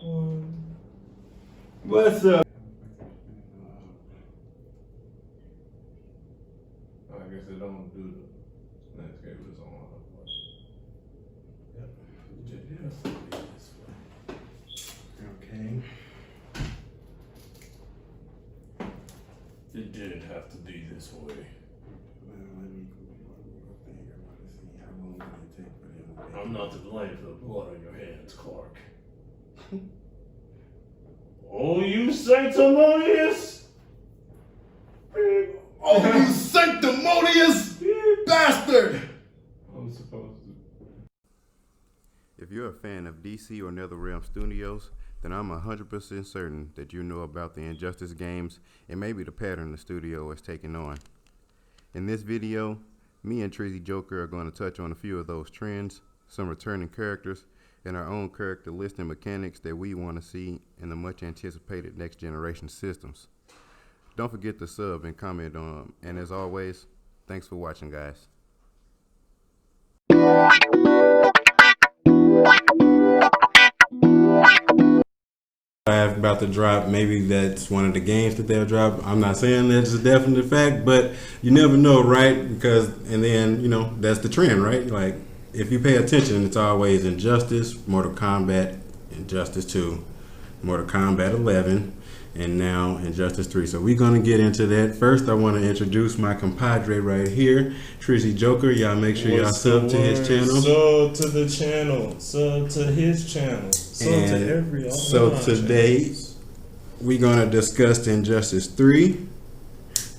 1. What's up? I guess they don't do the landscape is on. Yep. Okay. It didn't have to be this way. Well, let me go one more thing. I want to see how long it take for them to I'm not to blame for the blood on your hands, Clark. Oh, you sanctimonious! Oh, you sanctimonious bastard! I'm supposed to. If you're a fan of DC or NetherRealm Studios, then I'm 100% certain that you know about the Injustice games and maybe the pattern the studio is taking on. In this video, me and Trizzy Joker are going to touch on a few of those trends, some returning characters, and our own character list and mechanics that we want to see in the much anticipated next generation systems. Don't forget to sub and comment on them, and as always, thanks for watching, guys. About to drop, maybe that's one of the games that they'll drop. I'm not saying that's a definite fact, but you never know, right? Because, and then, you know, that's the trend, right? Like, if you pay attention, it's always Injustice, Mortal Kombat, Injustice 2, Mortal Kombat 11, and now Injustice 3. So we're going to get into that. First, I want to introduce my compadre right here, Trizzy Joker. Y'all make sure y'all sub to his channel. Sub to the channel. Sub to his channel. Sub to every So today, we're going to discuss Injustice 3.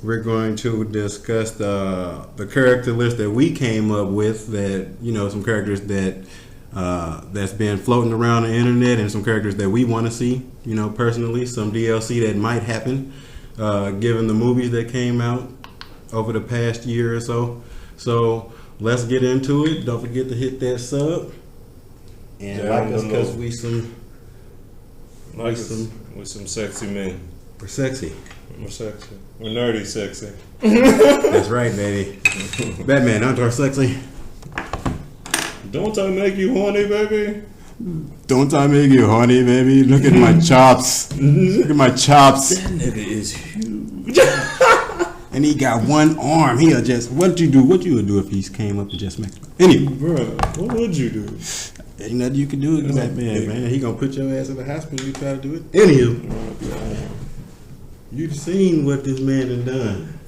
We're going to discuss the character list that we came up with, that, you know, some characters that that's been floating around the internet, and some characters that we want to see, you know, personally, some DLC that might happen given the movies that came out over the past year or so. So let's get into it. Don't forget to hit that sub and like us, because we some sexy men. we're sexy. We're sexy. We're nerdy sexy. That's right, baby. Batman, aren't you sexy? Don't I make you horny, baby? Don't I make you horny, baby? Look at my chops. Look at my chops. That nigga is huge. And he got one arm. He'll just, what you would do if he came up and just smacked me? Anyway. Bruh, what would you do? Ain't nothing you can do against that man. He gonna put your ass in the hospital if you try to do it. Anywho. You've seen what this man has done.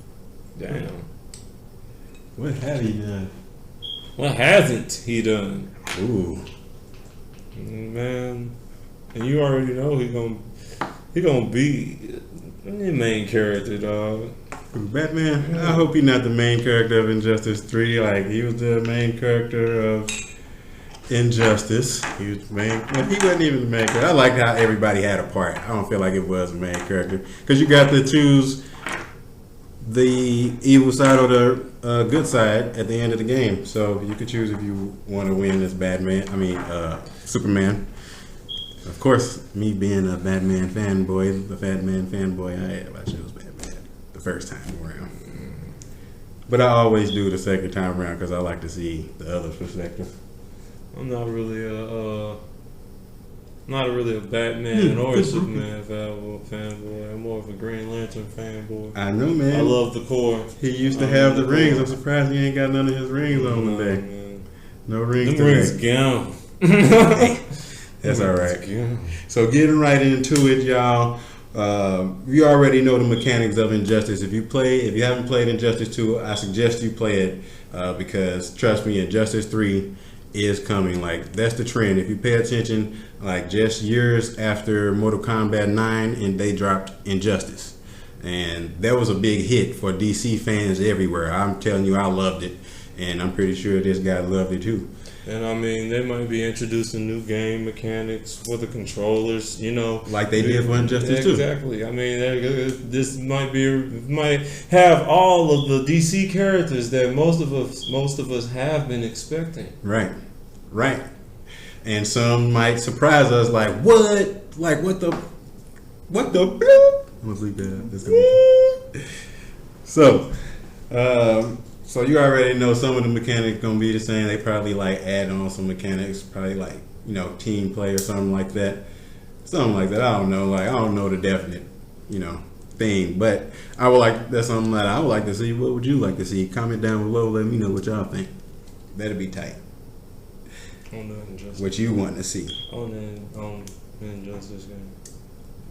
Damn. What have he done? What hasn't he done? Ooh. Man. And you already know he gonna be the main character, dog. Batman, I hope he's not the main character of Injustice 3. Like, he was the main character of Injustice. He was the main. Well, he wasn't even the main character. I like how everybody had a part. I don't feel like it was the main character, because you got to choose the evil side or the good side at the end of the game. So you could choose if you want to win as Batman. I mean, Superman. Of course, me being a Batman fanboy, the Batman fanboy I chose Batman the first time around. But I always do the second time around because I like to see the other perspective. I'm not really a Batman or a Superman fanboy. I'm more of a Green Lantern fanboy. I know, man. I love the core. He used to have the rings. I'm surprised he ain't got none of his rings on today. Man. No rings Them rings today. gone. Hey, that's all right. So getting right into it, y'all. You already know the mechanics of Injustice. If you haven't played Injustice 2, I suggest you play it because trust me, Injustice 3 is coming. Like, that's the trend. If you pay attention, like just years after Mortal Kombat 9, and they dropped Injustice, and that was a big hit for DC fans everywhere. I'm telling you, I loved it, and I'm pretty sure this guy loved it too. And I mean, they might be introducing new game mechanics for the controllers, you know, Like they did for Injustice 2. Exactly. I mean, this might have all of the DC characters that most of us have been expecting. Right. And some might surprise us, like, what? Like, what the bloop? I'm gonna sleep there. So you already know some of the mechanics gonna be the same. They probably like add on some mechanics, probably like team play or something like that. Something like that. I don't know. Like I don't know the definite, thing. But that's something that I would like to see. What would you like to see? Comment down below. Let me know what y'all think. That'd be tight. On the Injustice. What you want to see? On the Injustice game.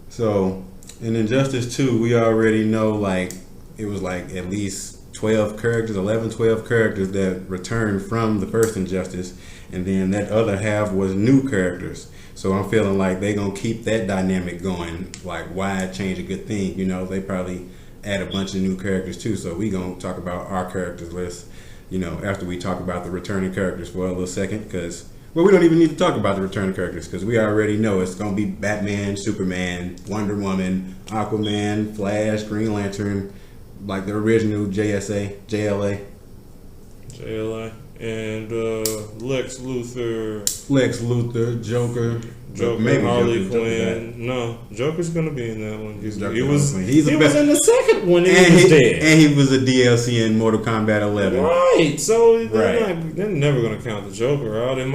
So in Injustice 2, we already know like it was like at least 12 characters, 11, 12 characters that returned from the first Injustice, and then that other half was new characters. So I'm feeling like they gonna keep that dynamic going. Like why change a good thing? They probably add a bunch of new characters too. So we gonna talk about our characters list, after we talk about the returning characters for a little second, because we don't even need to talk about the returning characters because we already know it's gonna be Batman, Superman, Wonder Woman, Aquaman, Flash, Green Lantern, like the original JLA, and Lex Luthor, Joker, maybe Harley Joker. Quinn. No, Joker's gonna be in that one. He was in the second one. He was dead, and he was a DLC in Mortal Kombat 11. Right. So they're never gonna count the Joker out. It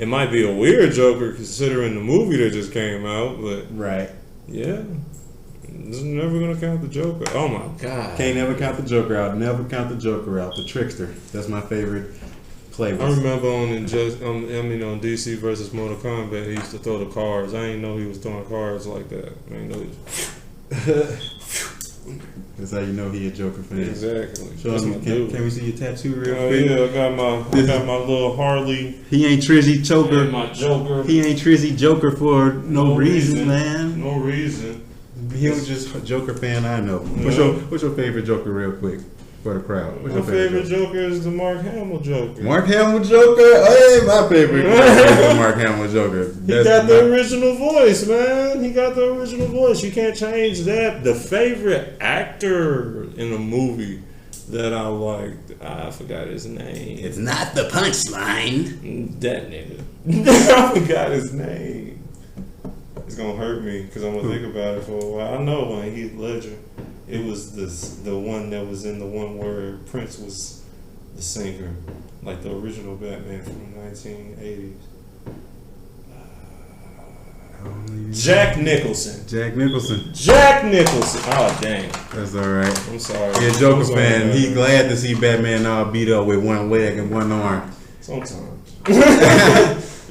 might be a weird Joker considering the movie that just came out, but right. Yeah. It's never gonna count the Joker. Oh my god! Can't never count the Joker out. Never count the Joker out. The Trickster. That's my favorite play. I remember on DC versus Mortal Kombat, he used to throw the cards. I didn't know he was throwing cards like that. I didn't know he was... That's how you know he a Joker fan. Exactly. Can we see your tattoo real quick? Yeah, I got my little Harley. He ain't Trizzy Joker. My Joker. He ain't Trizzy Joker for no reason, man. No reason. He was just a Joker fan I know. What's your favorite Joker real quick for the crowd? What's my favorite Joker is the Mark Hamill Joker. Mark Hamill Joker? Hey, my favorite is the Mark Hamill Joker. He got the original voice, man. He got the original voice. You can't change that. The favorite actor in a movie that I liked, I forgot his name. It's not the punchline. That nigga. I forgot his name. It's gonna hurt me because I'm gonna think about it for a while. I know when Heath Ledger. It was the one that was in the one where Prince was the singer, like the original Batman from the 1980s. Jack Nicholson. Jack Nicholson. Oh dang. That's all right. I'm sorry. He a Joker fan. He glad to see Batman all beat up with one leg and one arm. Sometimes.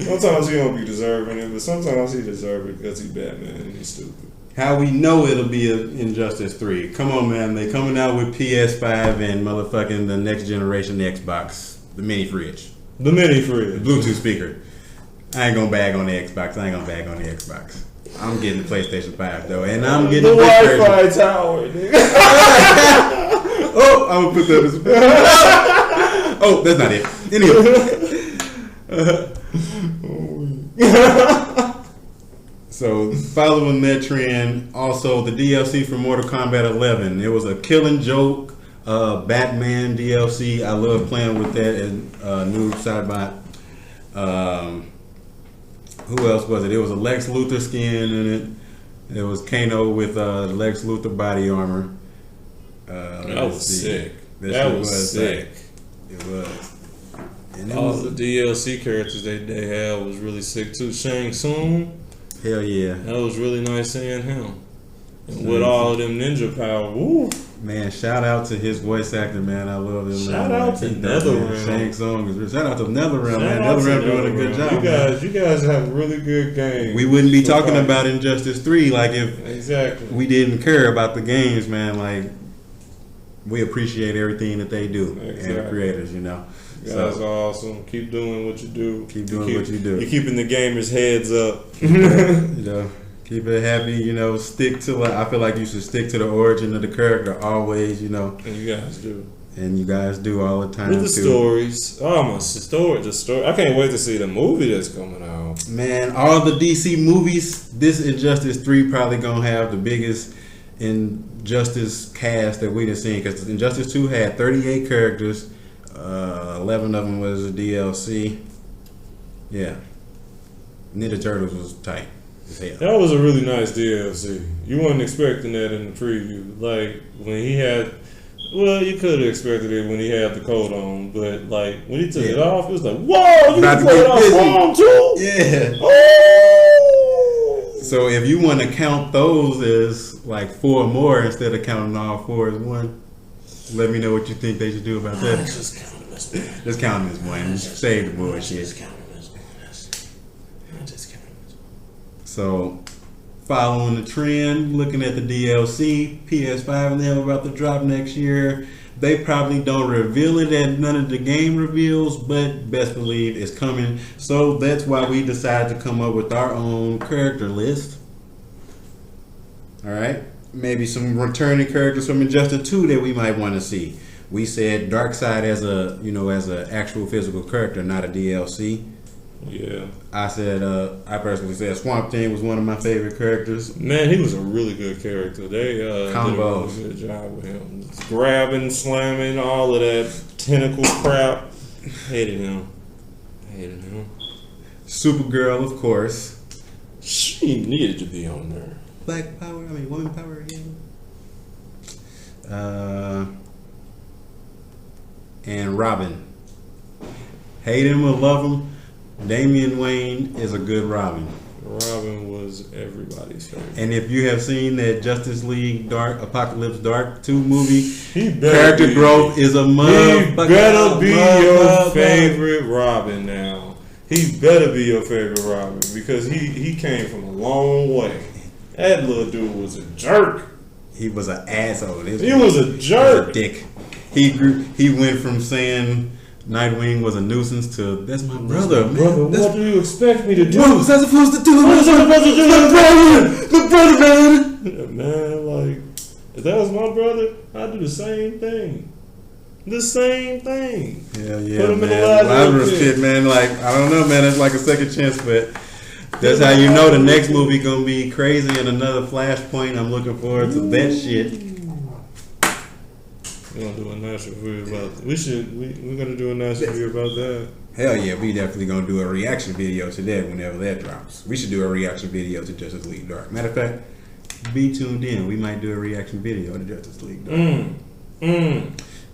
Sometimes he don't be deserving it, but sometimes he deserve it because he's Batman and he's stupid. How we know it'll be an Injustice 3. Come on, man. They coming out with PS5 and motherfucking the next generation Xbox. The mini fridge. The mini fridge. The Bluetooth speaker. I ain't gonna bag on the Xbox. I'm getting the PlayStation 5 though. And I'm getting the Wi-Fi tower, nigga. Oh, I'm gonna put that as oh, that's not it. Anyway. So, following that trend, also the DLC for Mortal Kombat 11. It was a Killing Joke Batman DLC. I love playing with that and Noob Saibot. Who else was it? It was a Lex Luthor skin in it. It was Kano with Lex Luthor body armor. That was sick. That was sick. It was. And all the DLC characters they had was really sick too. Shang Tsung. Hell yeah. That was really nice seeing him. And with all of them ninja power, woo. Man, shout out to his voice actor, man. I love him. Shout out to NetherRealm. Shang Tsung. Shout out to NetherRealm, man. NetherRealm doing a good job. You guys have really good games. We wouldn't be talking about Injustice 3 like if exactly we didn't care about the games, man. Like we appreciate everything that they do and the creators, You guys are awesome. Keep doing what you do. Keep doing what you do. You're keeping the gamers' heads up. Keep it happy. Stick to I feel like you should stick to the origin of the character always. And you guys do. And you guys do all the time. With the stories. Oh my story. The story. I can't wait to see the movie that's coming out. Man, all the DC movies. This Injustice 3 probably gonna have the biggest Injustice cast that we done seen because Injustice 2 had 38 characters. 11 of them was a DLC. Yeah. Ninja Turtles was tight as hell. That was a really nice DLC. You weren't expecting that in the preview. Like when he had Well, you could have expected it when he had the coat on, but like when he took it Yeah. off, it was like, whoa, you About can to play it get off busy. wrong too. Yeah. Oh. So if you want to count those as like 4 more instead of counting all 4 as one, let me know what you think they should do about that. Just count them as one. Just count them as one. Save the bullshit. Just count them as one. Just count them as one. So, following the trend, looking at the DLC, PS5 and them about to drop next year. They probably don't reveal it at none of the game reveals, but best believe it's coming. So that's why we decided to come up with our own character list. All right, maybe some returning characters from Injustice 2 that we might want to see. We said Darkseid as a as an actual physical character, not a DLC. Yeah, I personally said Swamp Thing was one of my favorite characters. man, he was a really good character. They did a Combos. really good job with him. Just grabbing, slamming, all of that tentacle crap. Hated him. Supergirl, of course. She needed to be on there. Black Power, Woman Power again. And Robin. Hate him or love him, Damian Wayne is a good Robin. Robin was everybody's favorite. And if you have seen that Justice League Apocalypse Dark 2 movie, He better character be- growth is a He motherfucker. better be your favorite Robin now. He better be your favorite Robin because he came from a long way. That little dude was a jerk. He was an asshole. He was a jerk. Dick. He went from saying Nightwing was a nuisance to that's my brother, man. Brother, That's what do you expect me to do? what was I supposed to do? What was I supposed to do? My brother, man. Man, like, if that was my brother, I'd do the same thing. The same thing. Hell yeah, Put him in man. the Lazarus Lazarus pit. pit, man. Like I don't know, man. It's like a second chance, but that's how you know the next movie gonna be crazy and another flashpoint. I'm looking forward to that shit. We're gonna do a national review about that. We're gonna do a national review about that. Hell yeah, we definitely gonna do a reaction video to that whenever that drops. We should do a reaction video to Justice League Dark. Matter of fact, be tuned in. We might do a reaction video to Justice League Dark.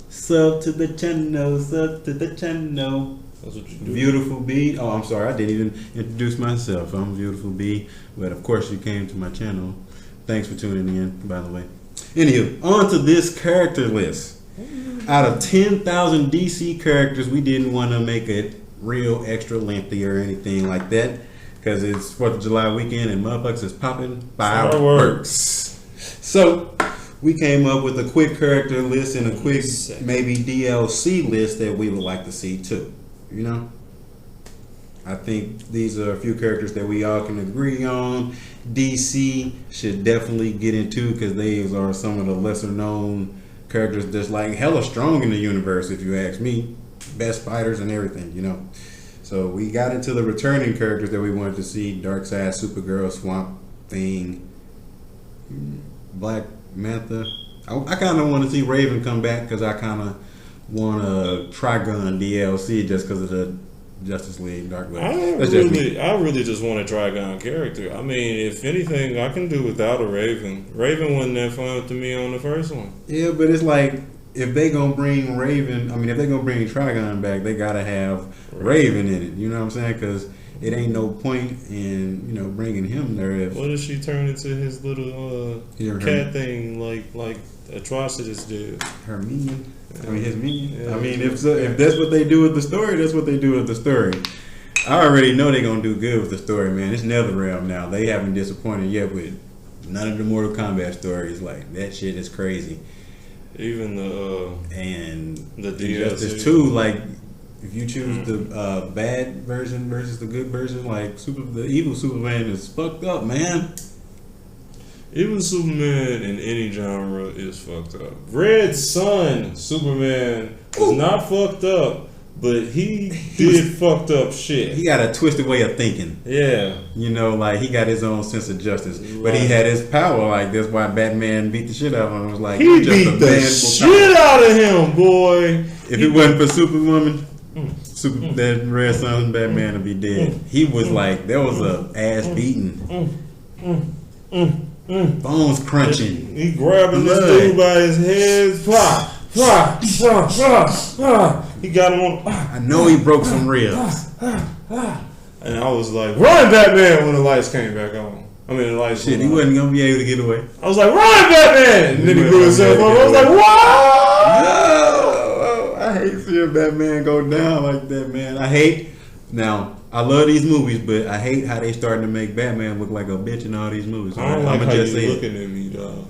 Sub to the channel, sub to the channel. That's what you do. Beautiful B. Oh, I'm sorry, I didn't even introduce myself. I'm Beautiful B, but of course you came to my channel. Thanks for tuning in, by the way. Anywho, on to this character list. Out of 10,000 DC characters, we didn't want to make it real extra lengthy or anything like that because it's 4th of July weekend and motherfuckers is popping fireworks. So we came up with a quick character list and a quick maybe DLC list that we would like to see too. You know? I think these are a few characters that we all can agree on. DC should definitely get into because these are some of the lesser known characters that's like hella strong in the universe, if you ask me. Best fighters and everything, you know. So we got into the returning characters that we wanted to see: Darkseid, Supergirl, Swamp Thing, Black Manta. I kind of want to see Raven come back because I kind of want a Trigun DLC just because of the Justice League Dark. That's just me. I really just want a Trigon character. I mean, if anything, I can do without a Raven. Raven wasn't that fun to me on the first one. Yeah, but it's like if they gonna bring Raven, if they gonna bring Trigon back, they gotta have Raven in it. You know what I'm saying? Because it ain't no point in bringing him there if What if she turned into his little her cat thing like Atrocitus did? her minion. His minion. Yeah. If that's what they do with the story, that's what they do with the story. I already know they're gonna do good with the story, man. It's NetherRealm now. They haven't disappointed yet with none of the Mortal Kombat stories. Like that shit is crazy. Even the Injustice DLC 2, like if you choose the bad version versus the good version, like the evil Superman is fucked up, man. Even Superman in any genre is fucked up. Red Sun Superman was not fucked up, but he did fucked up shit. He got a twisted way of thinking. Yeah. Like he got his own sense of justice, but he Right. had his power. Like that's why Batman beat the shit out of him. It was like He you're just a beat the man for shit out of him, boy. If it wasn't for Superwoman, that Red Sun Batman would be dead. He was like there was a ass beating, bones crunching. He grabbing this Blood. dude by his head, pop. He got him on. I know he broke some ribs. And I was like, run, Batman, when the lights came back on. I mean, the lights. Shit, he wasn't gonna be able to get away. I was like, run, Batman! And then he blew himself up. I was like, whoa! I hate seeing Batman go down like that, man. Now, I love these movies, but I hate how they starting to make Batman look like a bitch in all these movies. I don't like I'ma how just you say it. looking at me, dog.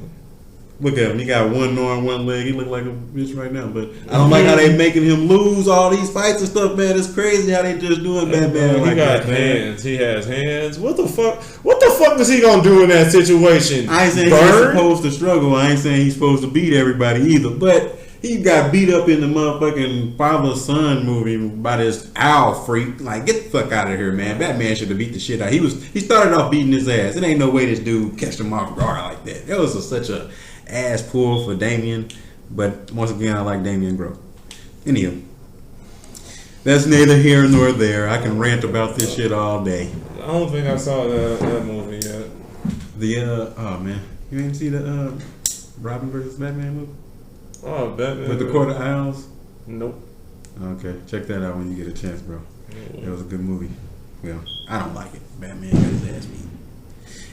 Look at him. He got one arm, one leg. He look like a bitch right now. But I don't like how they making him lose all these fights and stuff, man. It's crazy how they just doing Batman He like got that, man. hands. He has hands. What the fuck? What the fuck is he gonna do in that situation? I ain't saying he's supposed to struggle. I ain't saying he's supposed to beat everybody either. But he got beat up in the motherfucking father-son movie by this owl freak. Like, get the fuck out of here, man. Batman should have beat the shit out. He started off beating his ass. It ain't no way this dude catch him off guard like that. That was such a ass pull for Damian. But once again, I like Damian Grow. Anywho, that's neither here nor there. I can rant about this shit all day. I don't think I saw that movie yet. Oh man, you ain't see the Robin versus Batman movie? Oh, Batman With the Court of Owls? Nope. Okay, check that out when you get a chance, bro. It was a good movie. Well, I don't like it. Batman got his ass beat.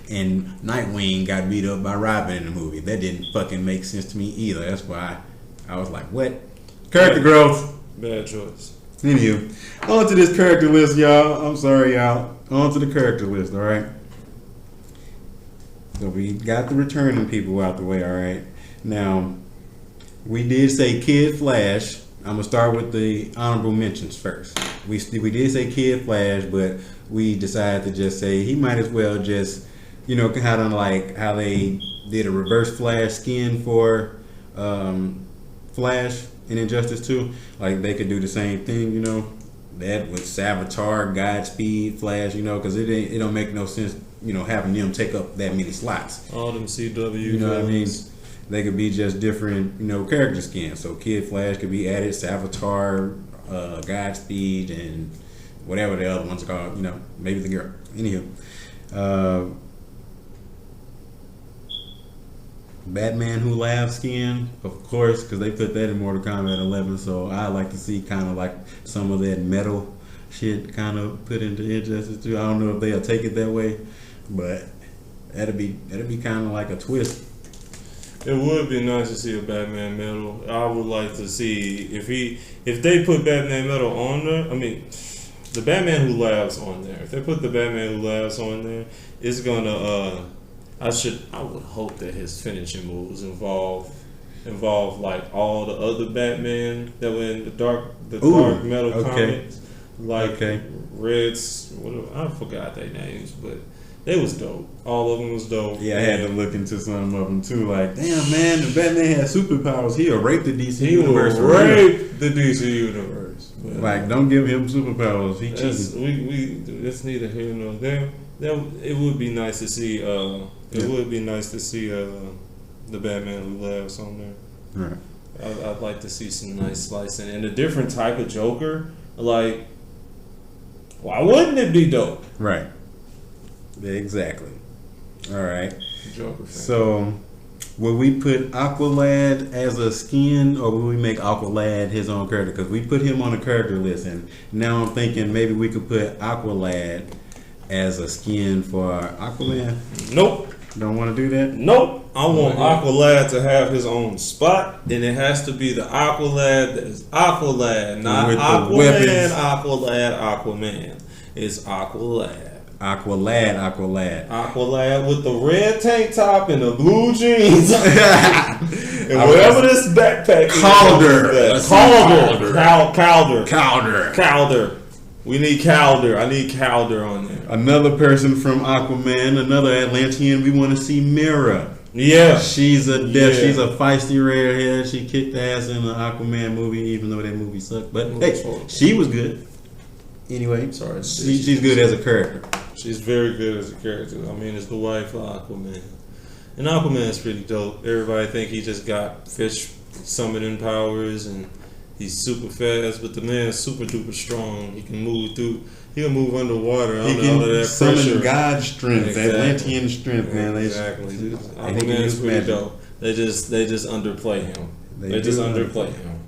And Nightwing got beat up by Robin in the movie. That didn't fucking make sense to me either. That's why I was like, what? Character growth. Bad choice. Anywho, on to this character list, y'all. I'm sorry, y'all. On to the character list, all right? So we got the returning people out the way, all right? Now, we did say Kid Flash. I'm going to start with the honorable mentions first. We did say Kid Flash, but we decided to just say he might as well just, you know, kind of like how they did a reverse Flash skin for Flash in Injustice 2. Like, they could do the same thing, you know. That with Savitar, Godspeed, Flash, you know, because it don't make no sense, you know, having them take up that many slots. All them CW. You know what I mean? They could be just different, you know, character skins. So Kid Flash could be added, Savitar, Godspeed, and whatever the other ones are called. You know, maybe the girl. Anywho, Batman Who Laughs skin, of course, because they put that in Mortal Kombat 11. So I like to see kind of like some of that metal shit kind of put into Injustice 2. I don't know if they'll take it that way, but that'd be kind of like a twist. It would be nice to see a Batman medal. I would like to see if they put Batman medal on there. I mean, the Batman Who Laughs on there. If they put the Batman Who Laughs on there, it's gonna. I would hope that his finishing moves involve like all the other Batman that were in the dark metal comics, like Reds. I forgot their names, but they was dope. All of them was dope. Yeah, I had to look into some of them too. Like, damn, man, the Batman has superpowers. He'll rape the DC universe. He will rape the DC universe. Like, don't give him superpowers. He cheating. It's neither here nor there. It would be nice to see. It would be nice to see the Batman Who Laughs on there. Right. I'd like to see some nice slicing and a different type of Joker. Like, why wouldn't it be dope? Right. Exactly. All right. Joker fan. So, will we put Aqualad as a skin, or will we make Aqualad his own character? Because we put him on the character list, and now I'm thinking maybe we could put Aqualad as a skin for Aquaman. Nope. Don't want to do that? Nope. I want Aqualad to have his own spot, and it has to be the Aqualad that is Aqualad, not with Aquaman, Aquaman. It's Aqualad. Aqualad with the red tank top and the blue jeans. And whatever this backpack is. Calder. We need Calder. I need Calder on there. Another person from Aquaman, another Atlantean. We want to see Mera. Yeah. She's a feisty redhead. She kicked ass in the Aquaman movie, even though that movie sucked. But hey, she was good. Anyway, sorry, she's good as a character. She's very good as a character. I mean, it's the wife of Aquaman. And Aquaman is pretty dope. Everybody think he just got fish summoning powers and he's super fast, but the man is super duper strong. He can move underwater. He can summon God's strength, Atlantean strength, man. Exactly. Aquaman is pretty dope. They just underplay him. They just underplay him.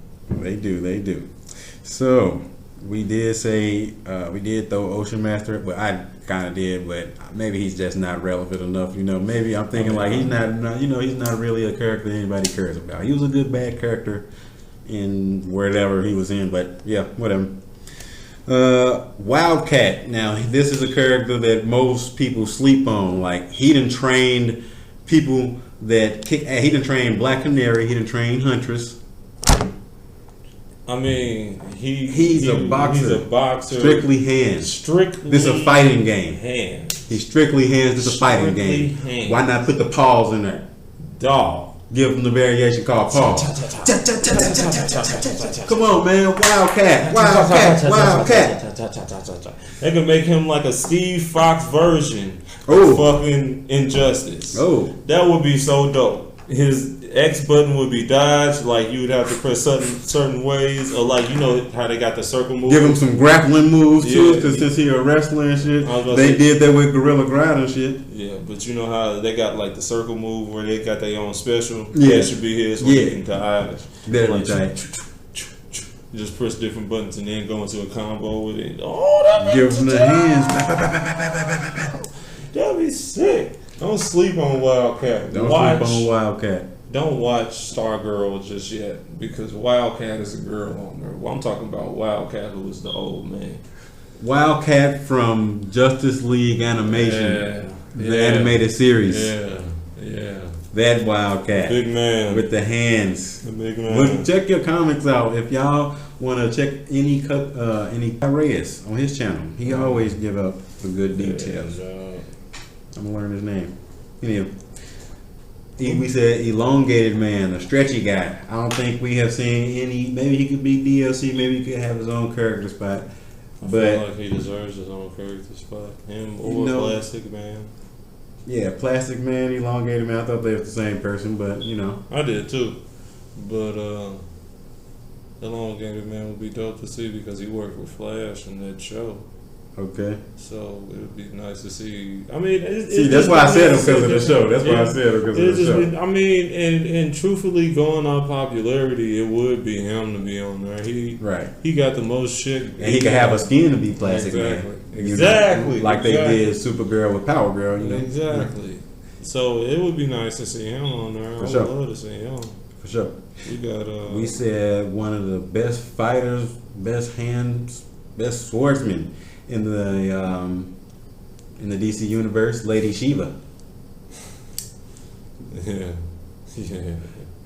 They do. So we did say we did throw Ocean Master, but I kind of did, but maybe he's just not relevant enough. Maybe I'm thinking like he's not. He's not really a character anybody cares about. He was a good bad character in wherever he was in, but yeah, whatever. Wildcat. Now this is a character that most people sleep on. Like he done trained people that kick. He done trained Black Canary. He done trained Huntress. I mean, he's a boxer. He's a boxer. Strictly hands. This is a fighting game. Hands. He's strictly hands. This is a fighting game. Hands. Why not put the paws in there? Dog. Give him the variation called paws. Come on, man. Wildcat. They could make him like a Steve Fox version Oh. of fucking Injustice. Oh. That would be so dope. His X button would be dodged, like you would have to press certain ways, or like how they got the circle move. Give him some grappling moves too, Yeah. because since he a wrestler and shit, I was about to they say- did that with Gorilla Grodd and shit. Yeah, but you know how they got like the circle move where they got their own special. Yeah. That should be his. Where Yeah. he can dodge. That'd be Like, tight. you just press different buttons and then go into a combo with it. Oh, that'd be Give him the hands. That'd be sick. Don't sleep on Wildcat. Don't sleep on Wildcat. Don't watch Stargirl just yet because Wildcat is a girl on there. Well, I'm talking about Wildcat, who is the old man. Wildcat from Justice League Animation, the animated series. Yeah. That Wildcat. Big man. With the hands. The big man. But check your comics out if y'all want to check any Reyes on his channel. He always give up the good details. I'm gonna learn his name. Anyway, we said elongated man, a stretchy guy. I don't think we have seen any. Maybe he could be DLC. Maybe he could have his own character spot. I But feel like he deserves his own character spot. Him or Plastic Man. yeah, Plastic Man, elongated man. I thought they were the same person, but I did too. But Elongated Man would be dope to see because he worked with Flash in that show. okay. So it would be nice to see. I mean, That's why I said him because of the show. That's why I said him because of the show. I mean, and truthfully, going on popularity, it would be him to be on there. He got the most shit, And he could have a skin to be Plastic Man. Exactly. Like they did Supergirl with Power Girl. Exactly. So it would be nice to see him on there. I would love to see him. For sure. We got. We said one of the best fighters, best hands, best swordsmen in the DC universe, Lady Shiva. Yeah.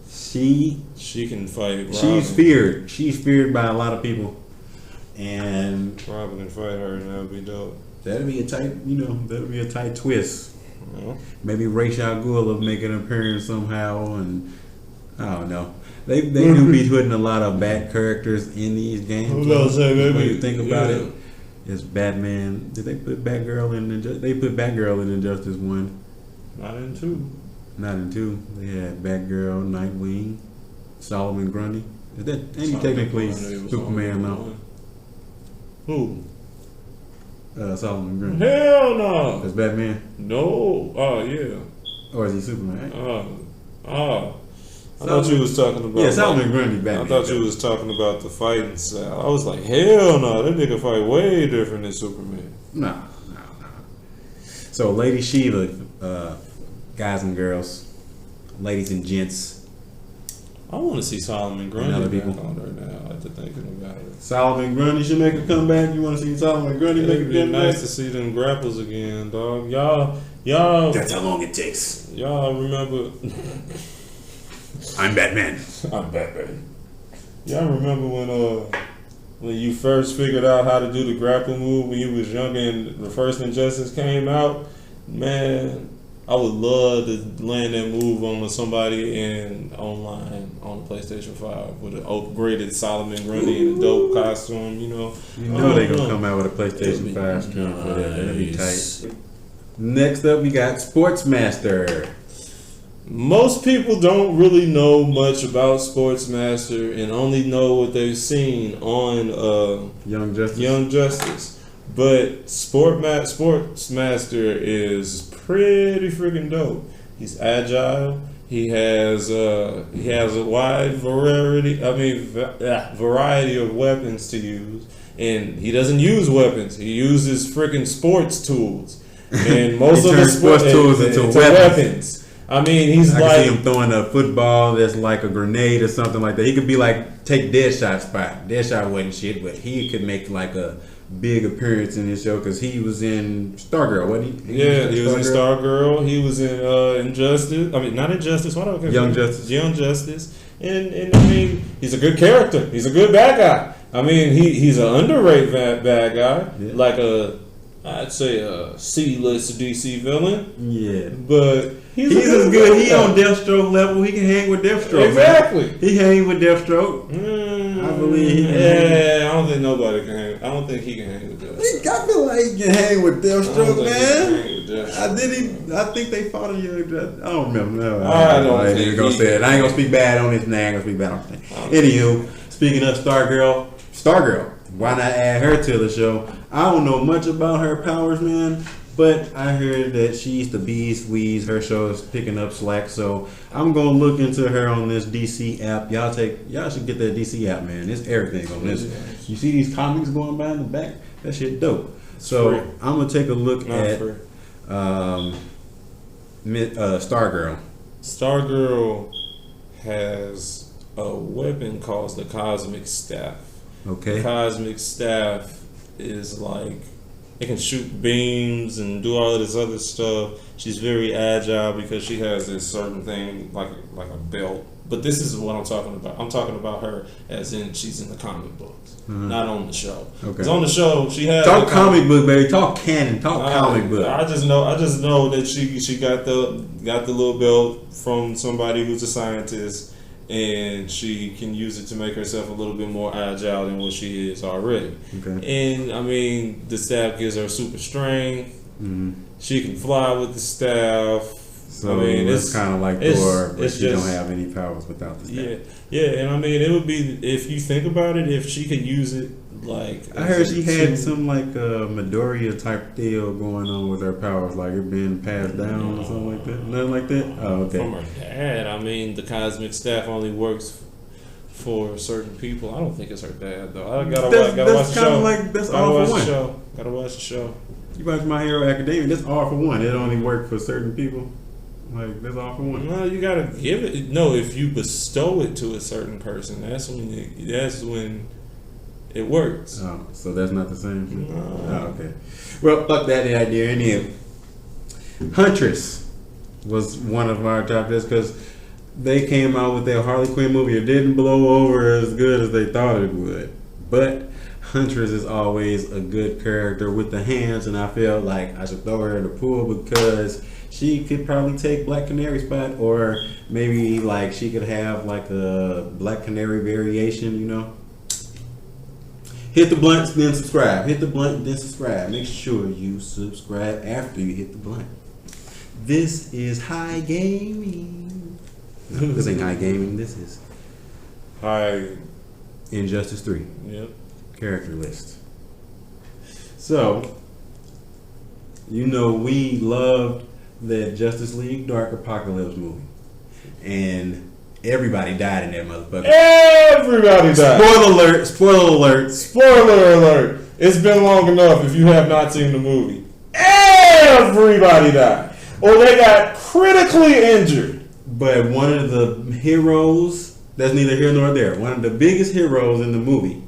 She can fight. Robin. She's feared. She's feared by a lot of people, and Robin can fight her, and that would be dope. That'd be a tight, that'd be a tight twist. Yeah. Maybe Ra's al Ghul will make an appearance somehow, and I don't know. They do be putting a lot of bad characters in these games. Who knows? When you think about it, it's Batman. Did they put Batgirl in? They put Batgirl in Injustice 1. Not in 2. Not in 2. They had Batgirl, Nightwing, Solomon Grundy. Is that technically Superman now? Who? Solomon Grundy. Hell no. That's Batman. No. Oh yeah. Or is he Superman? I thought you was talking about. Yeah, Solomon Grundy. Batman. I thought you was talking about the fighting style. I was like, hell no, that nigga fight way different than Superman. No. So, Lady Shiva, guys and girls, ladies and gents. I want to see Solomon Grundy other back people. on there now after thinking about it. Solomon Grundy should make a comeback. You want to see Solomon Grundy make a It'd be comeback? nice to see them grapples again, dog. Y'all. That's how long it takes. Y'all remember? I'm Batman. I'm Batman. Y'all remember when you first figured out how to do the grapple move when you was young and the first Injustice came out? Man, I would love to land that move on somebody online on the PlayStation 5 with an upgraded Solomon Grundy in a dope costume, You know they gonna come out with a PlayStation 5 stream for that. That'd be tight. Next up, we got Sportsmaster. Most people don't really know much about Sportsmaster and only know what they've seen on Young Justice. But Sportsmaster is pretty freaking dope. He's agile. He has a wide variety. I mean, variety of weapons to use, and he doesn't use weapons. He uses freaking sports tools, and most He of the turns sports tools into weapons. I mean, he's I like can see him throwing a football that's like a grenade or something like that. He could be like, take Deadshot's spot. Deadshot wasn't shit, but he could make like a big appearance in this show because he was in Stargirl, wasn't he? he was in Stargirl. He was in Injustice. I mean, not Injustice. What else? Young Justice. Young Justice. And I mean, he's a good character. He's a good bad guy. I mean, he's an underrated bad guy. Yeah. Like I'd say a C-list DC villain. Yeah. But he's as good. He on Deathstroke level. He can hang with Deathstroke. Exactly. Man. He hang with Deathstroke. I believe he can hang. I don't think nobody can hang. I don't think he can hang with Deathstroke. I feel like he can hang with Deathstroke, man. I think they fought a year. I don't remember. No, I ain't even gonna say it. I ain't gonna speak bad on this. I ain't gonna speak bad on this. Anywho, speaking of Stargirl, why not add her to the show? I don't know much about her powers, man, but I heard that she's the bee's wheeze. Her show is picking up slack, so I'm gonna look into her on this DC app. Y'all should get that DC app, man. There's everything on this. You see these comics going by in the back? That shit dope. So free. I'm gonna take a look at Stargirl. Stargirl has a weapon called the Cosmic Staff. Okay. The Cosmic Staff is like it can shoot beams and do all of this other stuff. She's very agile because she has this certain thing like a belt. But this is what I'm talking about. I'm talking about her as in she's in the comic books, not on the show. Okay. Because on the show she has talk comic book, baby. Talk canon. Talk comic book. I just know that she got the little belt from somebody who's a scientist. And she can use it to make herself a little bit more agile than what she is already. Okay. And I mean, the staff gives her super strength. Mm-hmm. She can fly with the staff. So I mean, it's kind of like Thor, but she don't have any powers without the staff. Yeah, and I mean, it would be if you think about it, if she could use it. Like I heard she had some like Midoriya type deal going on with her powers, like it being passed down or something like that. Nothing like that. Oh, okay. From her dad. I mean, the Cosmic Staff only works for certain people. I don't think it's her dad though. I gotta watch the show. Like, that's all for one. Gotta watch the show. You watch My Hero Academia. That's all for one. It only works for certain people. Like that's all for one. No, you gotta give it. No, if you bestow it to a certain person, that's when. It works. Oh, so that's not the same? No. Oh, okay. Well, fuck that idea. Anyway, Huntress was one of our top lists because they came out with their Harley Quinn movie. It didn't blow over as good as they thought it would. But Huntress is always a good character with the hands, and I feel like I should throw her in the pool because she could probably take Black Canary spot, or maybe like she could have like a Black Canary variation, you know? Hit the blunt, then subscribe. Hit the blunt, then subscribe. Make sure you subscribe after you hit the blunt. This is high gaming. No, this ain't high gaming. This is high Injustice 3. Yep. Character list. So, you know we loved the Justice League Dark Apocalypse movie. And everybody died in that motherfucker. Everybody died. Spoiler alert. Spoiler alert. Spoiler alert. It's been long enough if you have not seen the movie. Everybody died. Or they got critically injured. But one of the heroes, that's neither here nor there, one of the biggest heroes in the movie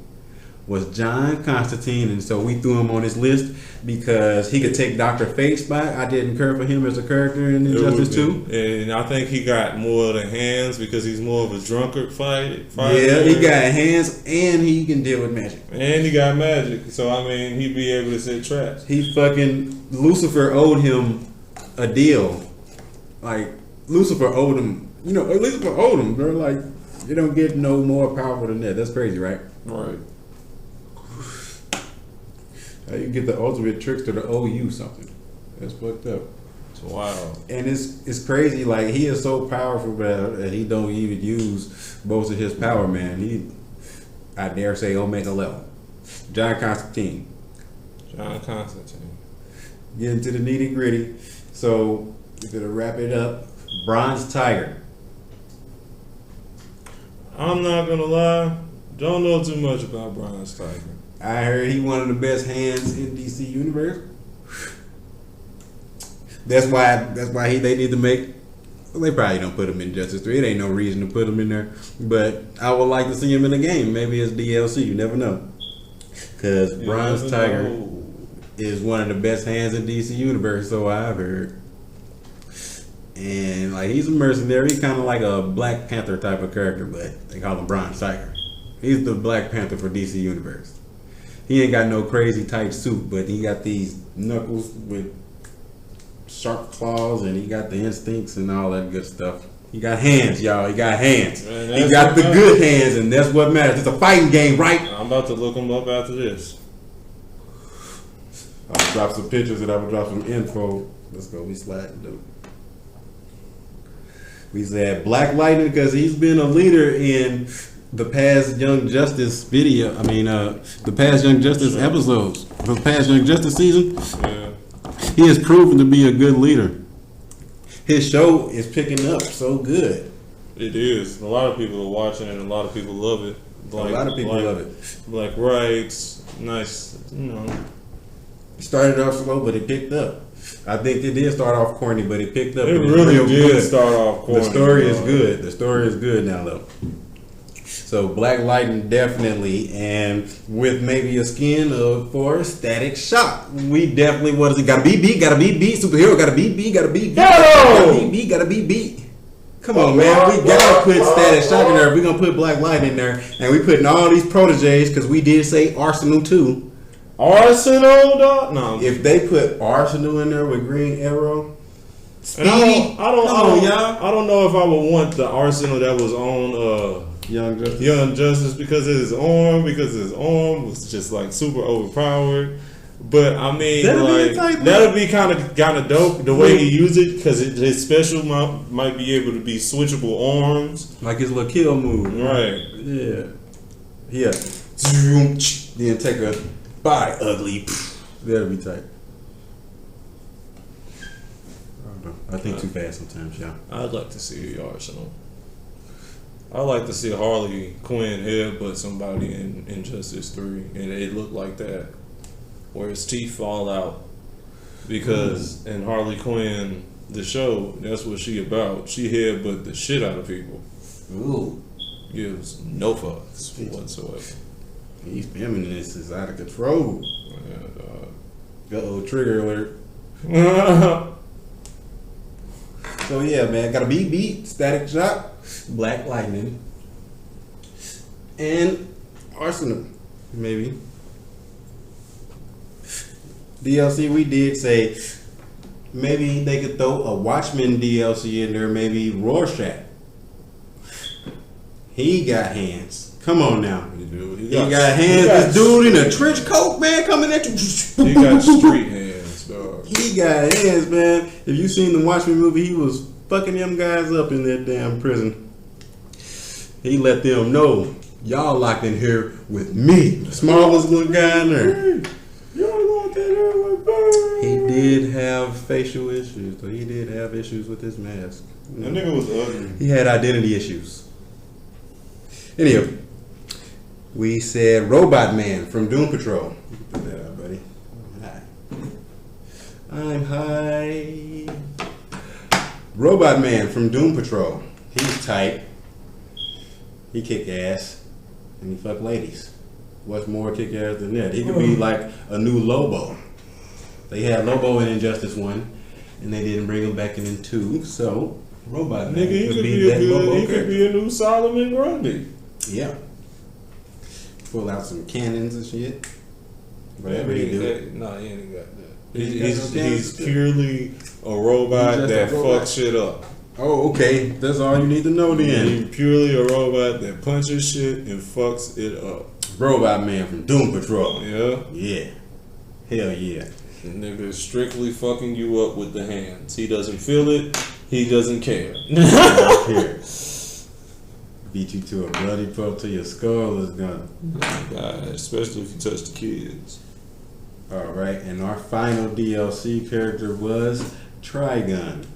was John Constantine, and so we threw him on this list because he could take Dr. Fate's spot. I didn't care for him as a character in Injustice 2. And I think he got more of the hands because he's more of a drunkard fighter. Yeah, he got hands and he can deal with magic. And he got magic, so I mean, he'd be able to set traps. Lucifer owed him a deal. Like, Lucifer owed him, Lucifer owed him. They're like, you don't get no more powerful than that. That's crazy, right? Right. How you get the ultimate trickster to owe you something? That's fucked up. It's wild. And it's crazy. Like, he is so powerful that he don't even use most of his power, man. I dare say, Omega level. John Constantine. Get into the nitty gritty. So we're gonna wrap it up. Bronze Tiger. I'm not gonna lie. Don't know too much about Brian Steiger. I heard he one of the best hands in DC Universe. That's why they need to make. Well, they probably don't put him in Justice 3. It ain't no reason to put him in there. But I would like to see him in the game. Maybe it's DLC. You never know. Because Brian Steiger is one of the best hands in DC Universe, so I've heard. And like he's a mercenary, he's kind of like a Black Panther type of character, but they call him Brian Steiger. He's the Black Panther for DC Universe. He ain't got no crazy tight suit, but he got these knuckles with sharp claws, and he got the instincts and all that good stuff. He got hands, y'all. He got hands. Man, he got the good hands, and that's what matters. It's a fighting game, right? I'm about to look him up after this. I'll drop some pictures and I will drop some info. Let's go. We sliding though. We said Black Lightning because he's been a leader in the past Young Justice video. I mean, the past Young Justice episodes. For the past Young Justice season, he has proven to be a good leader. His show is picking up so good. It is. A lot of people are watching it, and a lot of people love it. A lot of people love it. Black rights, nice, you know. It started off slow, but it picked up. I think it did start off corny, but it picked up. It really did start off corny. The story is good. The story is good now, though. So Black Lightning definitely, and with maybe a skin for Static Shock. We definitely, what is it? Gotta be beat, superhero, gotta be beat, gotta be beat. Come on, man. We gotta put Static Shock in there. We're gonna put Black Lightning in there, and we putting all these proteges because we did say Arsenal too. Arsenal, dog? No. If they put Arsenal in there with Green Arrow, Speedy, I don't know if I would want the Arsenal that was on Young Justice because of his arm was just like super overpowered. But I mean, that'll be kind of dope the way he used it because his special might be able to be switchable arms, like his little kill move. Right? Yeah. Then take a bye, ugly. That'll be tight. I don't know. I think too fast sometimes, y'all. I'd like to see the Arsenal. I like to see Harley Quinn headbutt somebody in Injustice 3, and it looked like that, where his teeth fall out. Because in Harley Quinn, the show, that's what she about. She headbutt the shit out of people. Ooh. Gives no fucks whatsoever. These feminists is out of control. Yeah, Uh-oh, trigger alert. So yeah, man, gotta be beat, Static Shock, Black Lightning, and Arsenal, maybe. DLC, we did say maybe they could throw a Watchmen DLC in there, maybe Rorschach. He got hands. Come on now. He got hands. This dude in a trench coat, man, coming at you. He got street hands, dog. He got hands, man. If you seen the Watchmen movie, he was fucking them guys up in that damn prison. He let them know, y'all locked in here with me. The smallest little guy in there. Y'all locked in here with me. He did have facial issues, so he did have issues with his mask. That nigga was ugly. He had identity issues. Anyhow, we said Robot Man from Doom Patrol. Put that out, buddy. I'm high. Robot Man from Doom Patrol. He's tight. He kick ass. And he fuck ladies. What's more kick ass than that? He could be like a new Lobo. They had Lobo in Injustice 1, and they didn't bring him back in 2, so Robot Man could be that Lobo he could be a new Solomon Grundy. Yeah. Pull out some cannons and shit. Whatever he do. No, he ain't got that. He's purely a robot that fucks shit up. Oh, okay. That's all you need to know then. He's purely a robot that punches shit and fucks it up. Robot Man from Doom Patrol. Yeah? Yeah. Hell yeah. The nigga is strictly fucking you up with the hands. He doesn't feel it. He doesn't care. Here. Beat you to a bloody pulp till your skull is gone. God, especially if you touch the kids. Alright, and our final DLC character was Trigun.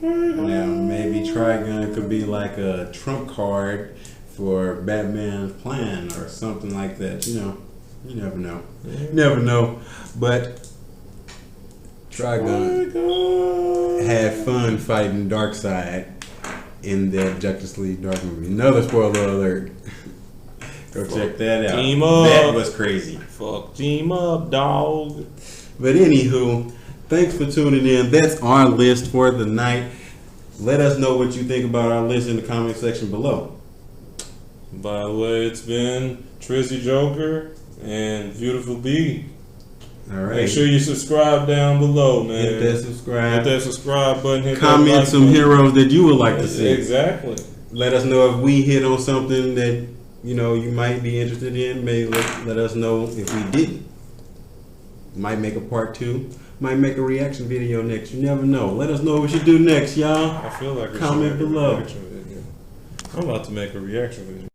Now, maybe Trigun could be like a trump card for Batman's plan or something like that. You know, you never know. You never know. But Trigon had fun fighting Darkseid in that Justice League Dark movie. Another spoiler alert. Go check that out. Team up. That was crazy. Fuck team up, dog. But anywho, thanks for tuning in. That's our list for the night. Let us know what you think about our list in the comment section below. By the way, it's been Trizzy Joker and Beautiful B. All right. Make sure you subscribe down below, man. Hit that subscribe. Hit that subscribe button. Hit Comment that like some button. heroes that you would like to see. Exactly. Let us know if we hit on something that you know you might be interested in. Maybe let us know if we didn't. Might make a part 2. Might make a reaction video next. You never know. Let us know what we should do next, y'all. I feel like we should Comment make a below. reaction video. I'm about to make a reaction video.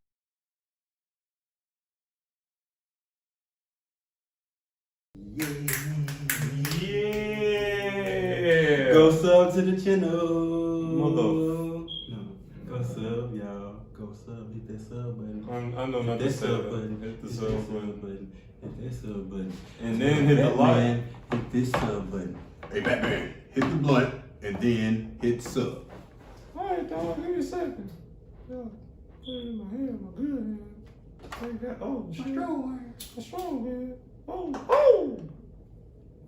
Yeah. Go sub to the channel. Mother. No. Go sub, y'all. Go sub. Hit that sub button. I know not Hit to that say sub that. button. Hit the Hit sub that button. button. Hit that sub button. And then hit the like. Batman, hit this sub button. Hey, Batman, hit the blunt and then hit sub. Alright, dog, give me a second. Yo, put it in my hand, my good hand. Take that. Oh, shit. What's wrong, man? Oh!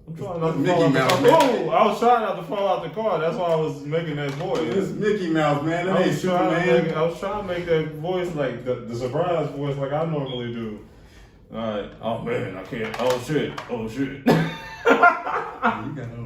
I'm trying not to Mickey fall out the Mouse, car. man. Oh! I was trying not to fall out the car. That's why I was making that voice. It's Mickey Mouse, man. I That ain't was, Superman. I was trying to make that voice like the surprise voice like I normally do. Alright. Oh, man, I can't. Oh, shit. You got on